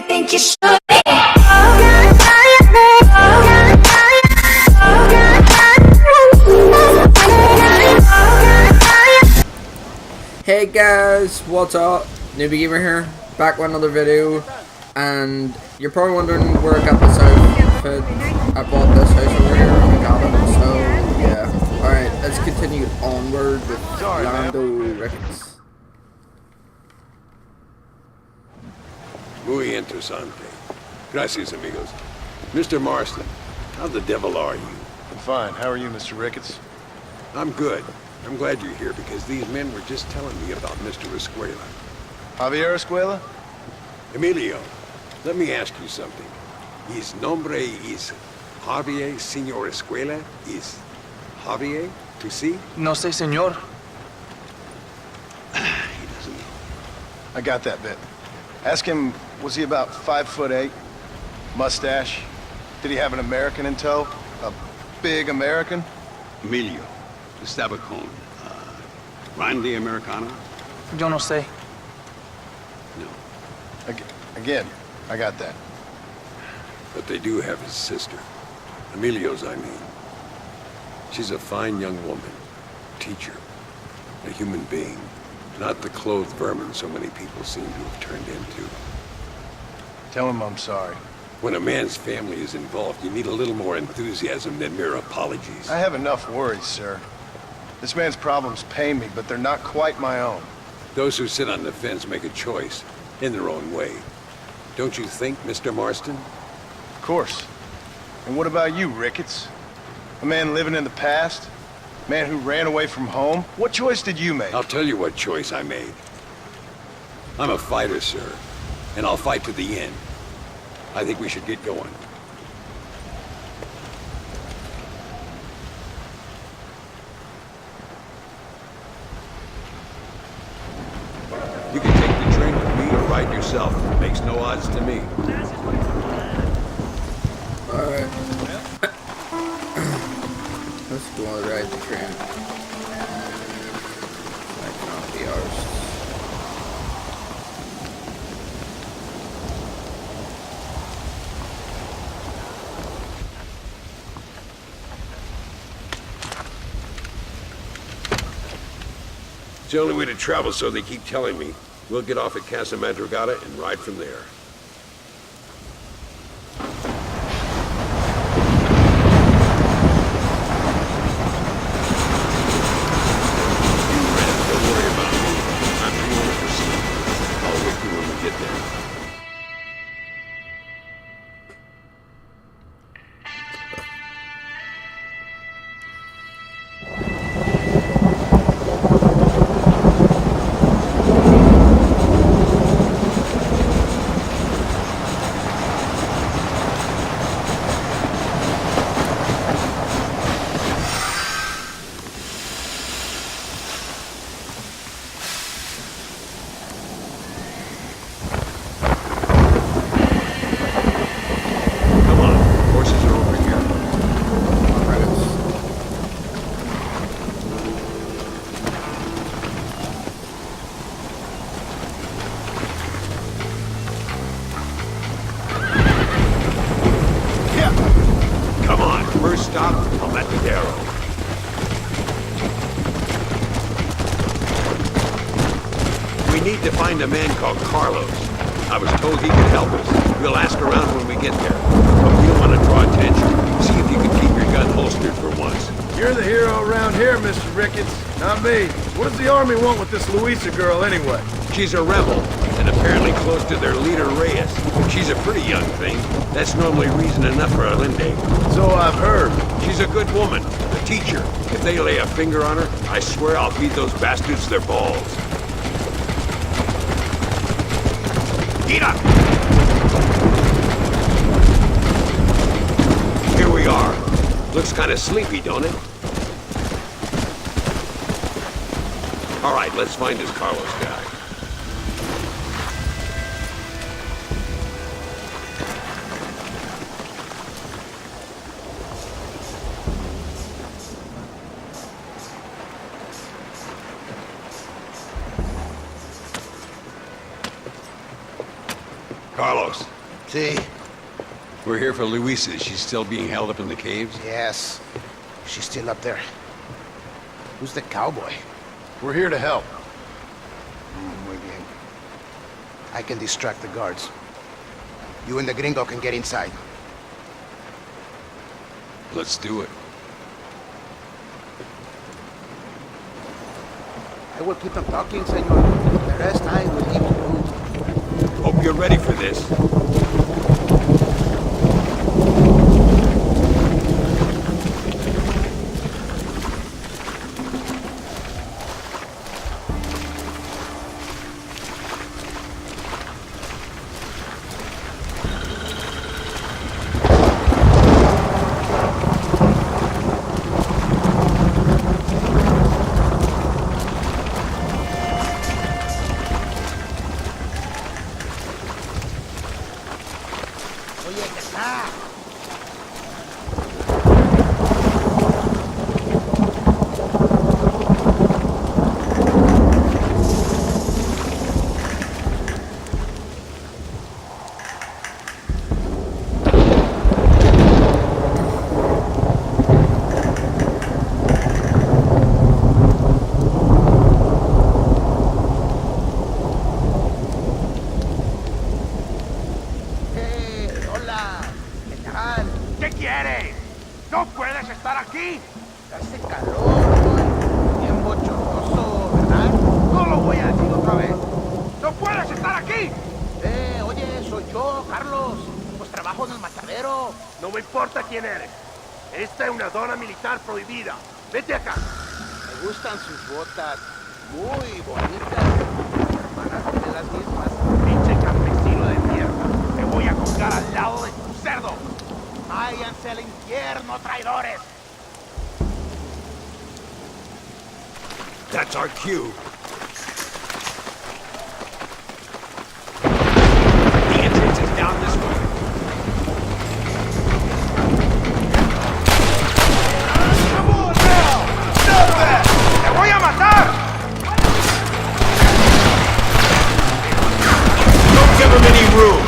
you think you should be. Hey guys, what's up? Newbie Gamer here, back with another video, and you're probably wondering where I got this outfit. I bought this house over here and I got it, so yeah. Alright, let's continue onward with Lando Ricketts. Muy interesante. Gracias, amigos. Mr. Marston, how the devil are you? I'm fine. How are you, Mr. Ricketts? I'm good. I'm glad you're here because these men were just telling me about Mr. Escuela. Javier Escuela? Emilio, let me ask you something. His nombre is Javier Señor Escuela? Is Javier to see? No sé, señor. He doesn't know. I got that bit. Ask him, was he about 5'8"? Mustache? Did he have an American in tow? A big American? Emilio, the Stabacone. Randy Americano? Yo no sé. No. Again, I got that. But they do have his sister. Emilio's, I mean. She's a fine young woman. Teacher. A human being. Not the clothed vermin so many people seem to have turned into. Tell him I'm sorry. When a man's family is involved, you need a little more enthusiasm than mere apologies. I have enough worries, sir. This man's problems pain me, but they're not quite my own. Those who sit on the fence make a choice, in their own way. Don't you think, Mr. Marston? Of course. And what about you, Ricketts? A man living in the past? A man who ran away from home? What choice did you make? I'll tell you what choice I made. I'm a fighter, sir, and I'll fight to the end. I think we should get going. You can take the train with me or ride yourself. Makes no odds to me. Alright. Let's go and ride the train. That cannot be ours. It's the only way to travel, so they keep telling me. We'll get off at Casa Madrugada and ride from there. You Red, don't worry about me. I'm the owner for sleep. I'll wake you when we get there. Come on, horses are over here. Yeah. Come on, first stop, Almatadero. We need to find a man called Carlos. I was told he could help us. We'll ask around when we get there. But we don't want to draw attention. See if you can keep your gun holstered for once. You're the hero around here, Mr. Ricketts, not me. What does the army want with this Luisa girl anyway? She's a rebel, and apparently close to their leader, Reyes. She's a pretty young thing. That's normally reason enough for Allende. So I've heard. She's a good woman, a teacher. If they lay a finger on her, I swear I'll feed those bastards their balls. Get up! Here we are. Looks kind of sleepy, don't it? All right, let's find this Carlos guy. Carlos, See, we're here for Luisa. She's still being held up in the caves? yes. She's still up there. Who's the cowboy? We're here to help. Muy bien. I can distract the guards. You and the gringo can get inside. Let's do it. I will keep them talking, senor. The rest I will leave to you. Hope you're ready for this. Oye, ¿qué está? Hola. ¿Qué tal? ¿Qué quieres? ¡No puedes estar aquí! Hace calor. Bien bochornoso, ¿verdad? ¡No lo voy a decir otra vez! ¡No puedes estar aquí! Oye, soy yo, Carlos. Pues trabajo en el matadero. No me importa quién eres. Esta es una zona militar prohibida. Vete acá. Me gustan sus botas. Muy bonitas. Hermanas de las mismas. Pinche campesino de mierda. Te voy a colgar al lado de tu cerdo. Váyanse al infierno, traidores. That's our cue. The entrance is down this way. ¡Come on now! ¡Stop that! ¡Te voy a matar! Don't give him any room.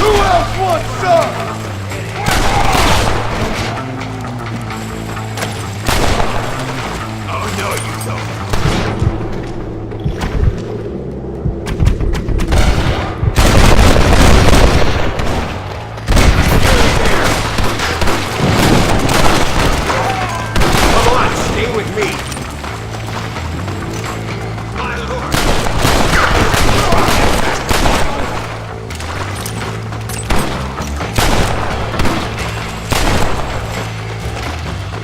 Who else wants some? Oh no, you don't. Come on, stay with me. My lord.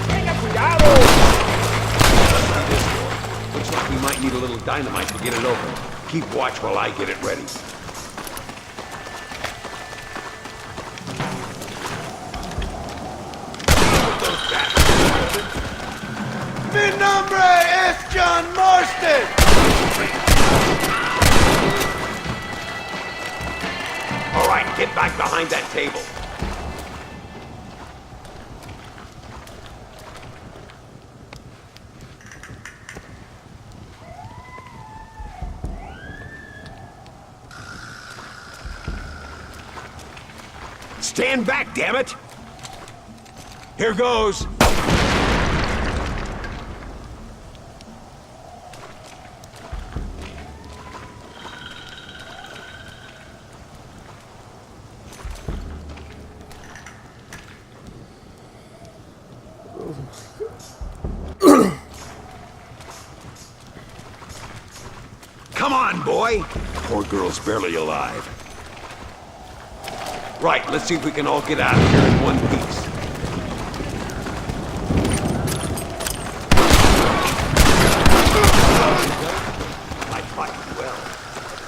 ¡Tenga cuidado! This door. Looks like we might need a little dynamite to get it open. Keep watch while I get it ready. Mi nombre es John Marston! All right, get back behind that table. Stand back, damn it! Here goes. Come on, boy! Poor girl's barely alive. Right, let's see if we can all get out of here in one piece. I fought you well.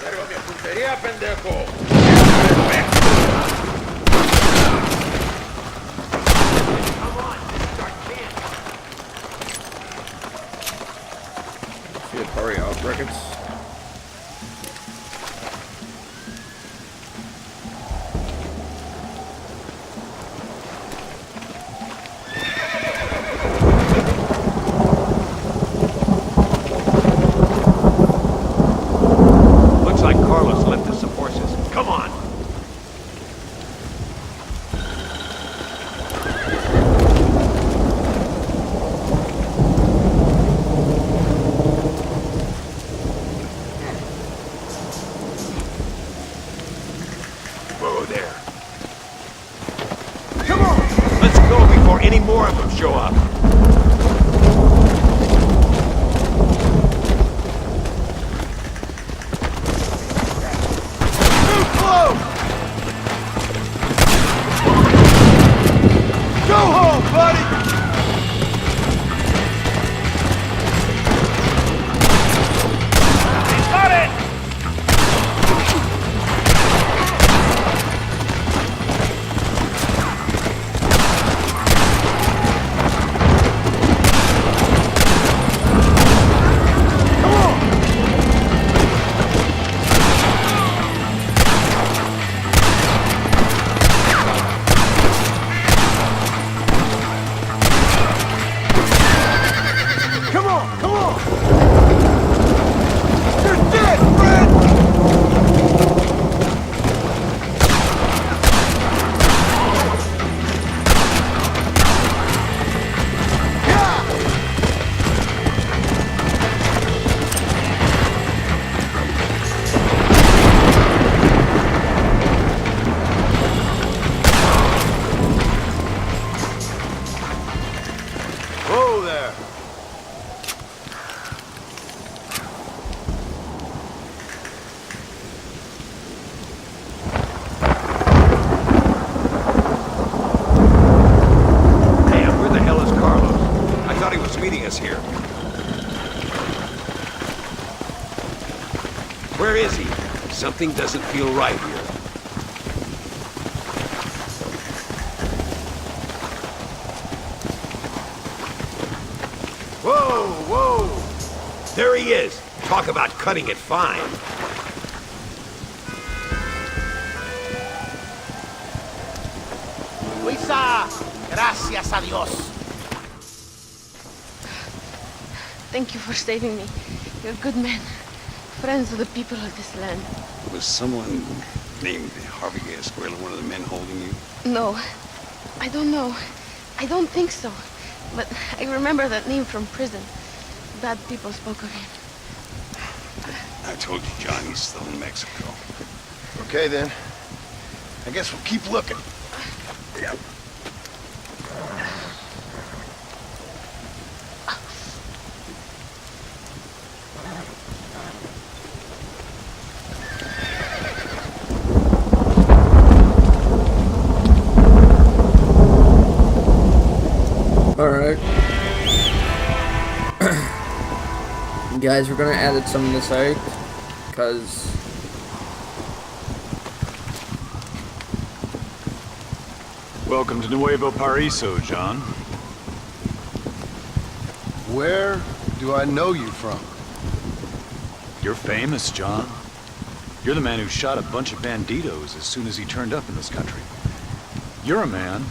¡Cargo mi puntería, pendejo! Come on, this is our chance. Shit, hurry up, Ricketts. Where is he? Something doesn't feel right here. Whoa, whoa! There he is. Talk about cutting it fine. Luisa, gracias a Dios. Thank you for saving me. You're good men. Friends of the people of this land. Was someone named Harvey Escuela one of the men holding you? No, I don't know. I don't think so. But I remember that name from prison. Bad people spoke of him. I told you, John, he's still in Mexico. Okay, then. I guess we'll keep looking. Yeah. Alright. Guys, we're gonna edit some of this out, because Welcome to Nuevo Paraiso, John. Where do I know you from? You're famous, John. You're the man who shot a bunch of banditos as soon as he turned up in this country. You're a man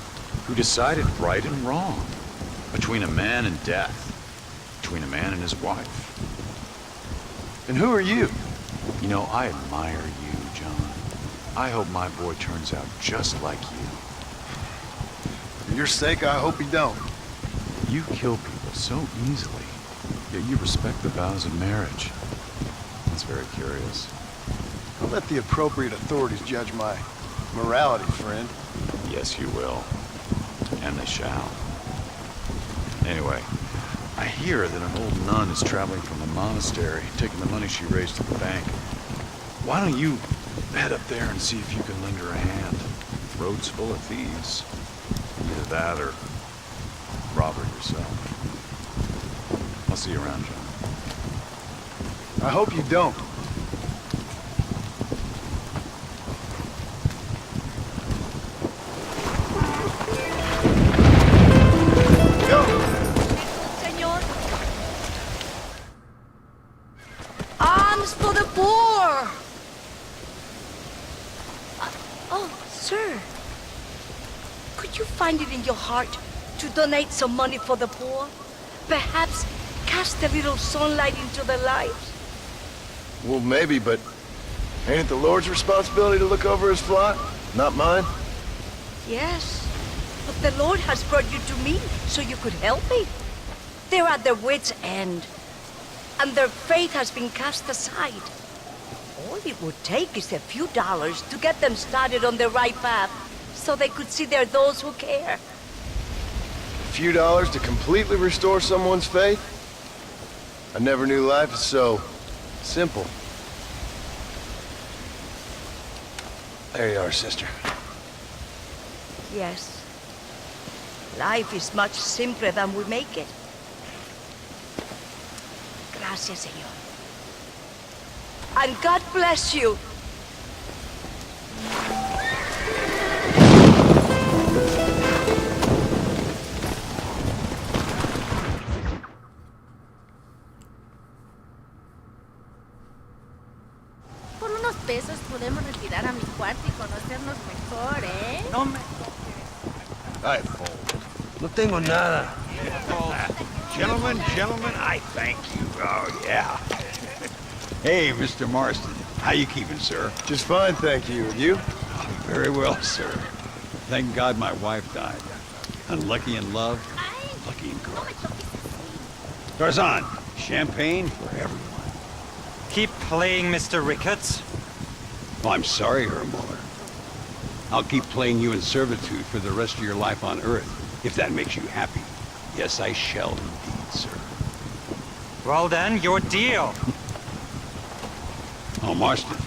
who decided right and wrong, between a man and death, between a man and his wife. And who are you? You know, I admire you, John. I hope my boy turns out just like you. For your sake, I hope you don't. You kill people so easily, yet you respect the vows of marriage. That's very curious. I'll let the appropriate authorities judge my morality, friend. Yes, you will. And they shall. Anyway, I hear that an old nun is traveling from the monastery, taking the money she raised to the bank. Why don't you head up there and see if you can lend her a hand? The road's full of thieves. Either that or rob her yourself. I'll see you around, John. I hope you don't. Señor. Arms for the poor! Oh, sir. Could you find it in your heart to donate some money for the poor? Perhaps cast a little sunlight into their lives? Well, maybe, but ain't it the Lord's responsibility to look over his flock? Not mine? Yes, but the Lord has brought you to me so you could help me. They're at their wits' end, and their faith has been cast aside. All it would take is a few dollars to get them started on the right path, so they could see they're those who care. A few dollars to completely restore someone's faith? I never knew life was so simple. There you are, sister. Yes. Life is much simpler than we make it. Gracias, Señor. And God bless you. Por unos pesos podemos retirar a mi cuarto y conocernos mejor, ¿eh? No me I fold. No tengo nada. Gentlemen, I thank you. Oh, yeah. Hey, Mr. Marston. How you keeping, sir? Just fine, thank you. And you? Very well, sir. Thank God my wife died. Unlucky in love, lucky in girls. Tarzan, champagne for everyone. Keep playing, Mr. Ricketts. Oh, I'm sorry, Muller. I'll keep playing you in servitude for the rest of your life on Earth, if that makes you happy. Yes, I shall indeed, sir. Well then, your deal. Oh, Marston,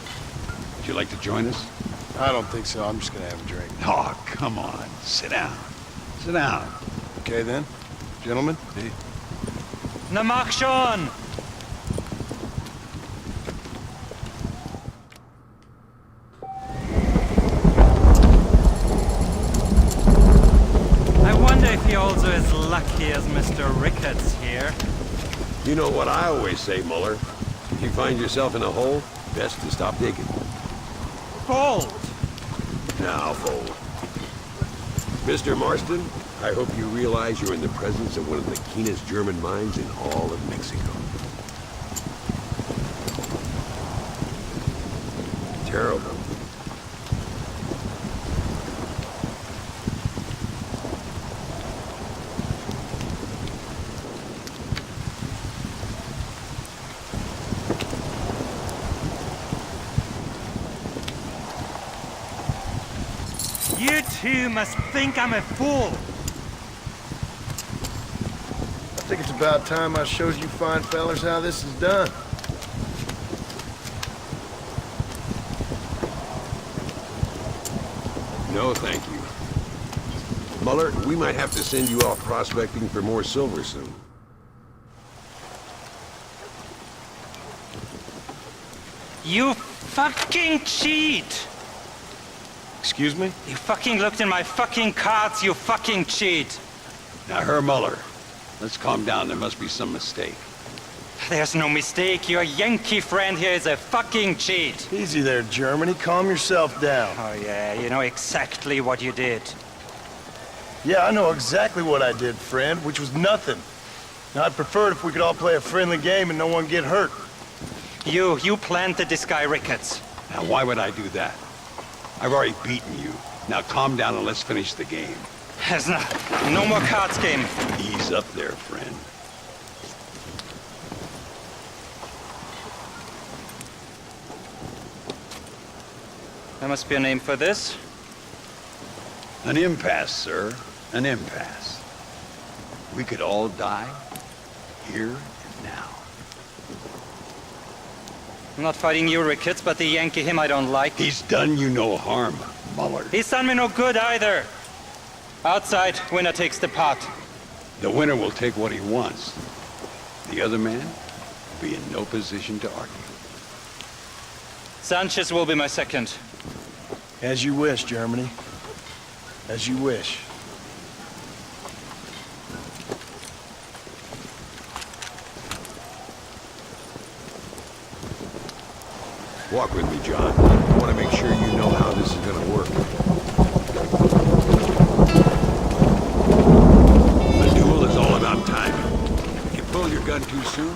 would you like to join us? I don't think so. I'm just gonna have a drink. Oh, come on. Sit down. Sit down. Okay, then. Gentlemen? Namak schon! is Mr. Ricketts here. You know what I always say, Muller. If you find yourself in a hole, best to stop digging. Bold! Now, fold. Mr. Marston, I hope you realize you're in the presence of one of the keenest German minds in all of Mexico. Terrible. You two must think I'm a fool. I think it's about time I showed you fine fellers how this is done. No, thank you. Muller, we might have to send you off prospecting for more silver soon. You fucking cheat! Excuse me? You fucking looked in my fucking cards, you fucking cheat! Now, Herr Muller, let's calm down. There must be some mistake. There's no mistake. Your Yankee friend here is a fucking cheat. Easy there, Germany. Calm yourself down. Oh yeah, you know exactly what you did. Yeah, I know exactly what I did, friend, which was nothing. Now, I'd prefer it if we could all play a friendly game and no one get hurt. You planted this guy Ricketts. Now, why would I do that? I've already beaten you. Now, calm down and let's finish the game. There's no more cards game. Ease up there, friend. There must be a name for this. An impasse, sir. An impasse. We could all die here and now. I'm not fighting you, Ricketts, but the Yankee him I don't like. He's done you no harm, Muller. He's done me no good either. Outside, winner takes the pot. The winner will take what he wants. The other man will be in no position to argue. Sanchez will be my second. As you wish, Germany. As you wish. Walk with me, John. I want to make sure you know how this is going to work. A duel is all about timing. If you pull your gun too soon,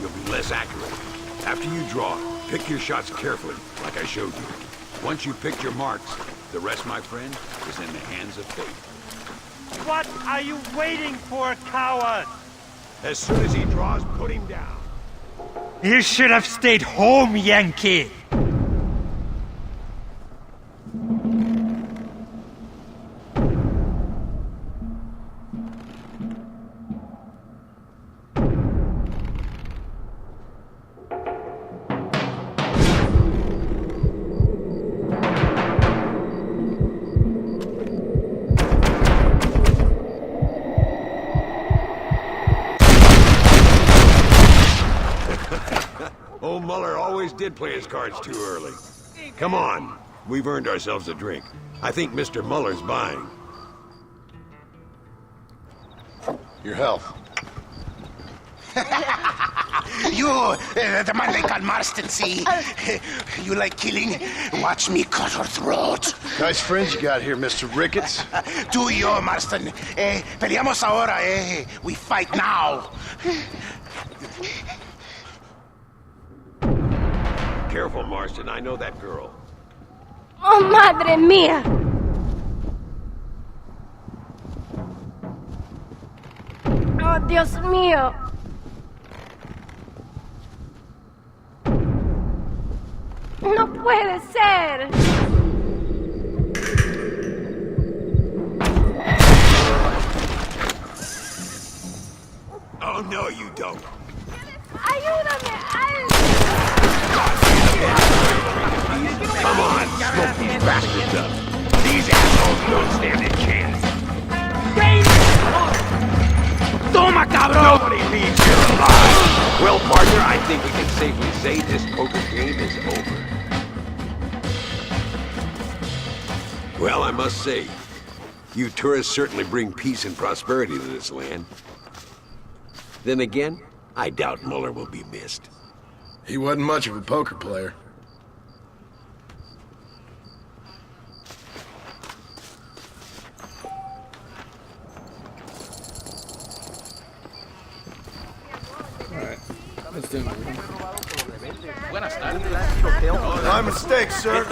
you'll be less accurate. After you draw, pick your shots carefully, like I showed you. Once you've picked your marks, the rest, my friend, is in the hands of fate. What are you waiting for, coward? As soon as he draws, put him down. You should have stayed home, Yankee! Old Muller always did play his cards too early. Come on, we've earned ourselves a drink. I think Mr. Muller's buying. Your health. You, the man they call Marston, see? You like killing? Watch me cut her throat. Nice friends you got here, Mr. Ricketts. Tú y yo, Marston. Peleamos ahora, We fight now. Careful, Marston. I know that girl. Oh, madre mía! Oh, Dios mío! No puede ser! Oh, no, you don't. ¡Ayúdame! Come on, smoke these bastards up. These assholes don't stand a chance. Toma, cabrón! Nobody leaves here alive. Well, partner, I think we can safely say this poker game is over. Well, I must say, you tourists certainly bring peace and prosperity to this land. Then again, I doubt Muller will be missed. He wasn't much of a poker player. Alright, let's do it. My mistake, sir.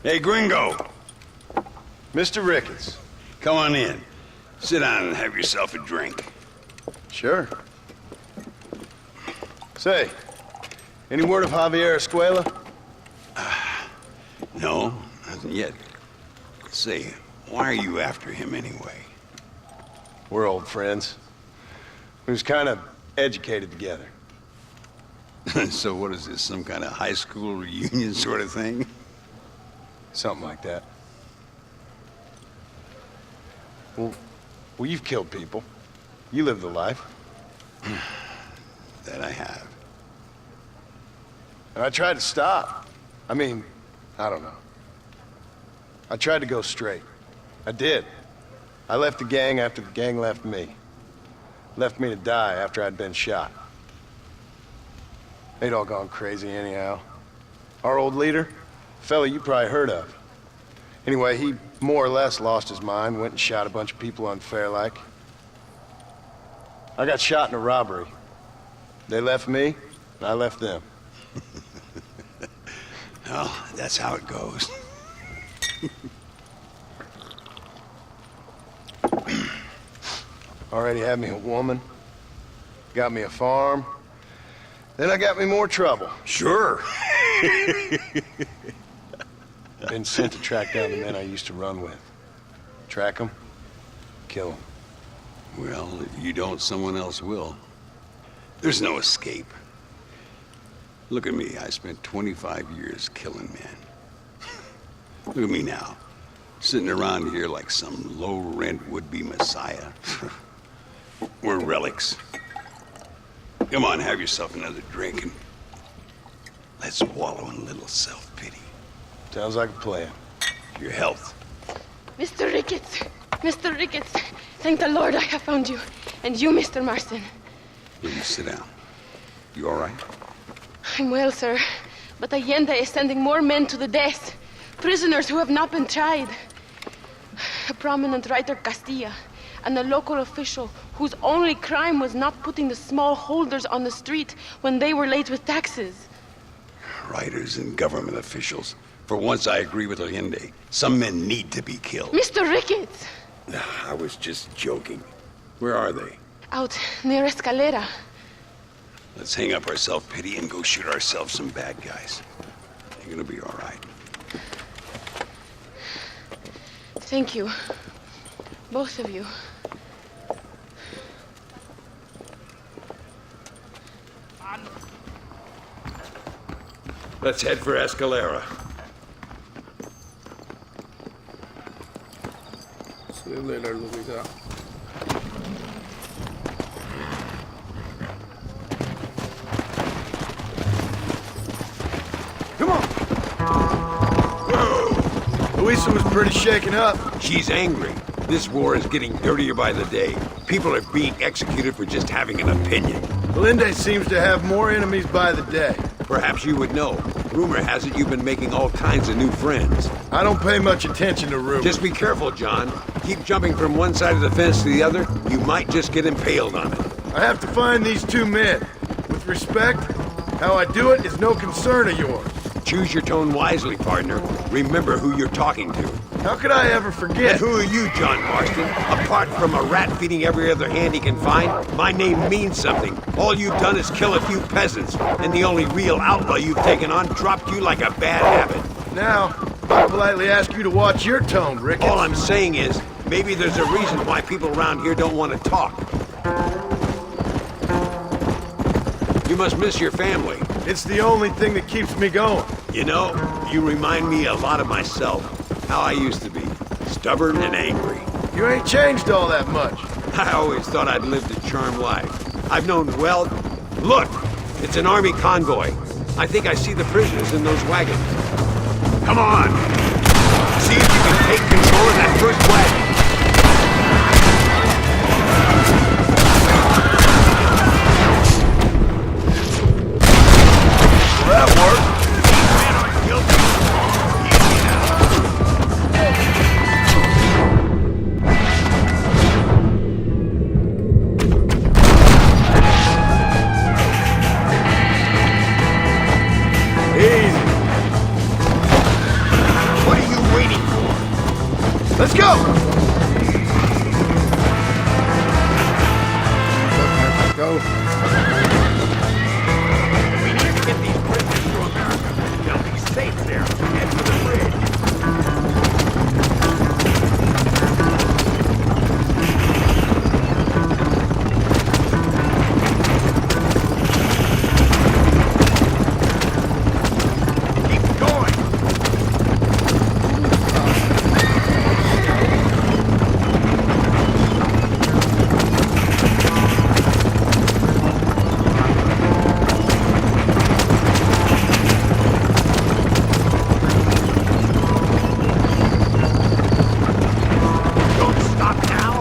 Hey, Gringo! Mr. Ricketts. Come on in. Sit down and have yourself a drink. Sure. Say, any word of Javier Escuela? No, nothing yet. Say, why are you after him anyway? We're old friends. We was kind of educated together. So what is this, some kind of high school reunion sort of thing? Something like that. Well, you've killed people. You lived the life. That I have. And I tried to stop. I mean, I don't know. I tried to go straight. I did. I left the gang after the gang left me. Left me to die after I'd been shot. They'd all gone crazy anyhow. Our old leader, a fella you probably heard of. Anyway, he more or less lost his mind, went and shot a bunch of people unfair like. I got shot in a robbery. They left me, and I left them. Well, that's how it goes. Already had me a woman, got me a farm, then I got me more trouble. Sure. Been sent to track down the men I used to run with. Track them, kill them. Well, if you don't, someone else will. There's no escape. Look at me, I spent 25 years killing men. Look at me now, sitting around here like some low-rent would-be messiah. We're relics. Come on, have yourself another drink and let's wallow in a little self-pity. Sounds like a plan. Your health. Mr. Ricketts! Mr. Ricketts! Thank the Lord I have found you. And you, Mr. Marston. Will you sit down? You all right? I'm well, sir. But Allende is sending more men to the death. Prisoners who have not been tried. A prominent writer, Castilla, and a local official whose only crime was not putting the small holders on the street when they were late with taxes. Writers and government officials. For once, I agree with Allende. Some men need to be killed. Mr. Ricketts! I was just joking. Where are they? Out near Escalera. Let's hang up our self-pity and go shoot ourselves some bad guys. You're gonna be all right. Thank you. Both of you. Let's head for Escalera. See you later, Louisa. Come on! Whoa! Louisa was pretty shaken up. She's angry. This war is getting dirtier by the day. People are being executed for just having an opinion. Allende seems to have more enemies by the day. Perhaps you would know. Rumor has it you've been making all kinds of new friends. I don't pay much attention to rumors. Just be careful, John. Keep jumping from one side of the fence to the other. You might just get impaled on it. I have to find these two men. With respect, how I do it is no concern of yours. Choose your tone wisely, partner. Remember who you're talking to. How could I ever forget? And who are you, John Marston? Apart from a rat feeding every other hand he can find, my name means something. All you've done is kill a few peasants, and the only real outlaw you've taken on dropped you like a bad habit. Now, I politely ask you to watch your tone, Ricketts. All I'm saying is, maybe there's a reason why people around here don't want to talk. You must miss your family. It's the only thing that keeps me going. You know, you remind me a lot of myself. How I used to be. Stubborn and angry. You ain't changed all that much. I always thought I'd lived a charmed life. I've known wealth. Look! It's an army convoy. I think I see the prisoners in those wagons. Come on! See if you can take control. control of that first wagon. That worked. Easy. What are you waiting for? Let's go. Go. We need to get these prisoners to America. They'll be safe there. Head for the bridge. Keep going. Don't stop now.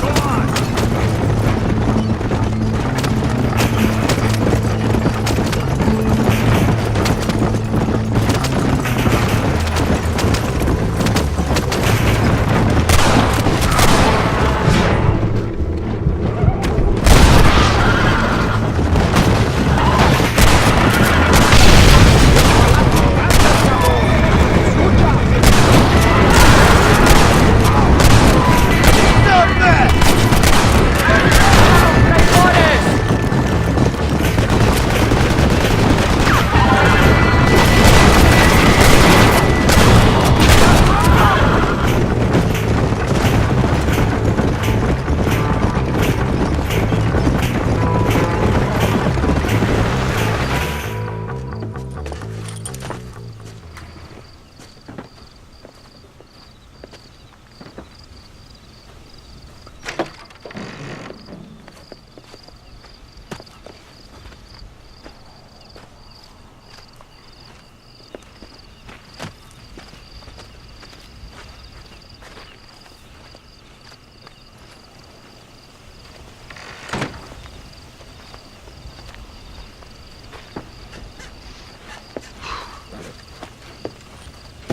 Go on. Stop that!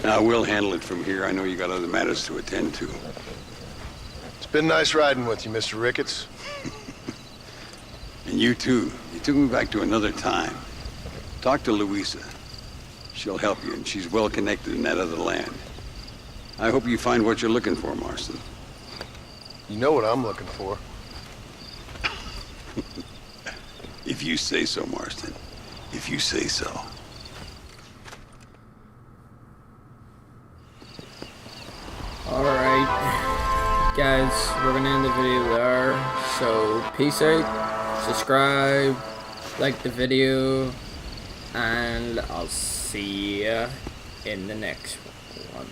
Now, we'll handle it from here. I know you got other matters to attend to. It's been nice riding with you, Mr. Ricketts. And you too. You took me back to another time. Talk to Louisa. She'll help you, and she's well connected in that other land. I hope you find what you're looking for, Marston. You know what I'm looking for. If you say so, Marston. If you say so. Alright, guys, we're gonna end the video there. So, peace out, subscribe, like the video, and I'll see ya in the next one.